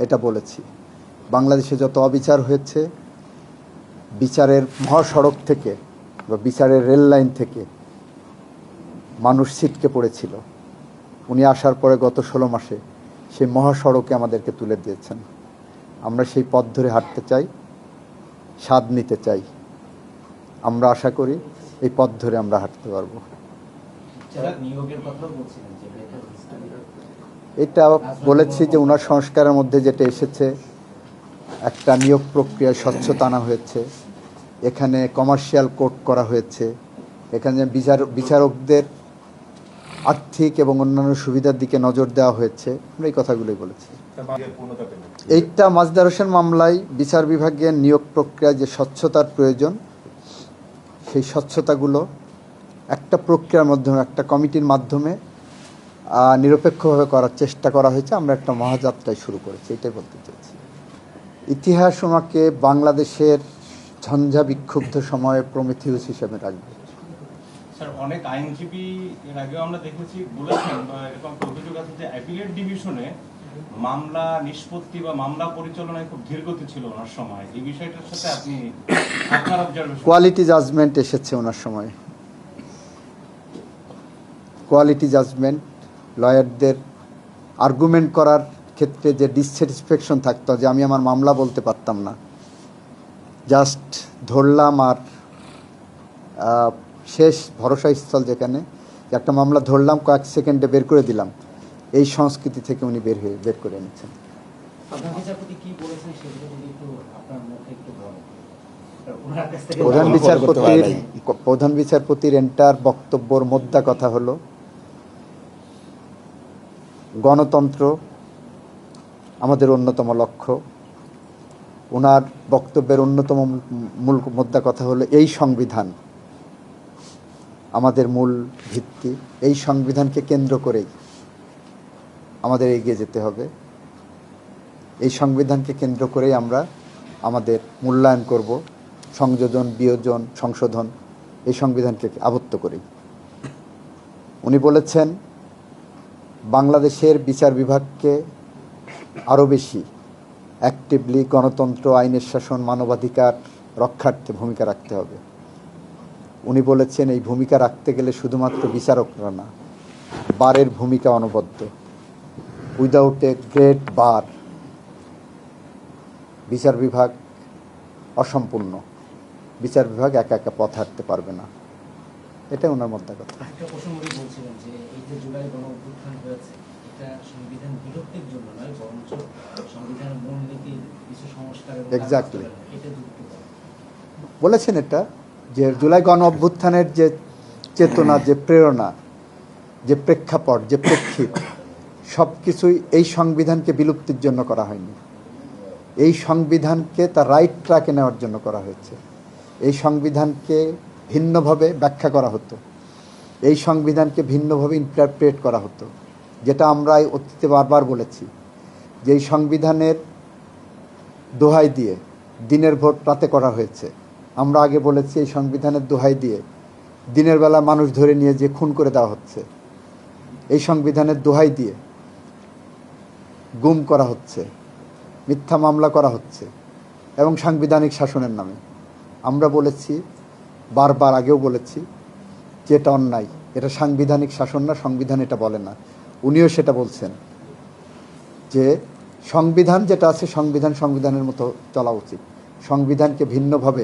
এটা বলেছি। বাংলাদেশে যত অবিচার হয়েছে, বিচারের মহাসড়ক থেকে বা বিচারের রেল লাইন থেকে মানুষ ছিটকে পড়েছিল। উনি আসার পরে গত 16 মাসে সেই মহাসড়কে আমাদেরকে তুলে দিয়েছেন। আমরা সেই পথ ধরে হাঁটতে চাই, স্বাদ নিতে চাই। আমরা আশা করি এই পথ ধরে আমরা হাঁটতে পারবো। এটা বলেছি যে ওনার সংস্কারের মধ্যে যেটা এসেছে, একটা নিয়োগ প্রক্রিয়ায় স্বচ্ছতা আনা হয়েছে, এখানে কমার্শিয়াল কোর্ট করা হয়েছে, এখানে বিচারকদের আর্থিক এবং অন্যান্য সুবিধার দিকে নজর দেওয়া হয়েছে। আমরা এই কথাগুলোই বলেছি। এইটা মাজদার হোসেন মামলায় বিচার বিভাগের নিয়োগ প্রক্রিয়ায় যে স্বচ্ছতার প্রয়োজন, সেই স্বচ্ছতাগুলো একটা প্রক্রিয়ার মাধ্যমে, একটা কমিটির মাধ্যমে নিরপেক্ষভাবে করার চেষ্টা করা হয়েছে। আমরা একটা মহাযাত্রায় শুরু করেছি, এটাই বলতে চাইছি। ইতিহাস ওনাকে বাংলাদেশের ঝঞ্ঝা বিক্ষুব্ধ সময়ে প্রমিথিউস হিসেবে রাখবে। স্যার, অনেক আইনজীবী এর আগেও আমরা দেখেছি বলেছেন বা এরকম অভিযোগ আছে যে অ্যাপিলেট ডিভিশনে মামলা নিষ্পত্তি বা মামলা পরিচালনায় খুব ধীরগতি ছিল ওনার সময়। এই বিষয়টার সাথে আপনি আপনার অবজারভেশন? কোয়ালিটি জাজমেন্ট এসেছে ওনার সময়। কোয়ালিটি জাজমেন্ট, লয়ারদের আর্গুমেন্ট করার ক্ষেত্রে যে ডিসস্যাটিসফ্যাকশন থাকতো, যে আমি আমার মামলা বলতে পারতাম না, জাস্ট ধরলাম আর শেষ ভরসাস্থল যেখানে একটা মামলা ধরলাম, কয়েক সেকেন্ডে বের করে দিলাম, এই সংস্কৃতি থেকে উনি বের করে এনেছেন। প্রধান বিচারপতির এন্টার বক্তব্যর মোদ্দা কথা হলো গণতন্ত্র আমাদের অন্যতম লক্ষ্য। ওনার বক্তব্যের অন্যতম মূল মোদ্দা কথা হলো এই সংবিধান আমাদের মূল ভিত্তি। এই সংবিধানকে কেন্দ্র করেই আমাদের এগিয়ে যেতে হবে। এই সংবিধানকে কেন্দ্র করেই আমরা আমাদের মূল্যায়ন করব, সংযোজন, বিয়োজন, সংশোধন এই সংবিধানকে আবদ্ধ করেই। উনি বলেছেন বাংলাদেশের বিচার বিভাগকে আরও বেশি অ্যাক্টিভলি গণতন্ত্র, আইনের শাসন, মানবাধিকার রক্ষার্থে ভূমিকা রাখতে হবে। উনি বলেছেন এই ভূমিকা রাখতে গেলে শুধুমাত্র বিচারকরা না, বারের ভূমিকা অনবদ্য। উইদাউট এ গ্রেট বার বিচার বিভাগ অসম্পূর্ণ। বিচার বিভাগ একা একা পথ হাঁটতে পারবে না। এটা ওনার মধ্যে কথা। এক্স্যাক্টলি বলেছেন এটা, যে জুলাই গণ অভ্যুত্থানের যে চেতনা, যে প্রেরণা, যে প্রেক্ষাপট, যে প্রেক্ষিত, সব কিছুই এই সংবিধানকে বিলুপ্তির জন্য করা হয়নি। এই সংবিধানকে তার রাইট ট্র্যাকে নেওয়ার জন্য করা হয়েছে। এই সংবিধানকে ভিন্নভাবে ব্যাখ্যা করা হতো, এই সংবিধানকে ভিন্নভাবে ইন্টারপ্রেট করা হতো, যেটা আমরা অতীতে বারবার বলেছি যে এই সংবিধানের দোহাই দিয়ে দিনের ভোট রাতে করা হয়েছে। আমরা আগে বলেছি এই সংবিধানের দোহাই দিয়ে দিনের বেলা মানুষ ধরে নিয়ে যে খুন করে দেওয়া হচ্ছে, এই সংবিধানের দোহাই দিয়ে গুম করা হচ্ছে, মিথ্যা মামলা করা হচ্ছে, এবং সাংবিধানিক শাসনের নামে। আমরা বলেছি বারবার, আগেও বলেছি যে এটা অন্যায়, এটা সাংবিধানিক শাসন না, সংবিধান এটা বলে না। উনিও সেটা বলছেন যে সংবিধান যেটা আছে, সংবিধানের মতো চলা উচিত। সংবিধানকে ভিন্নভাবে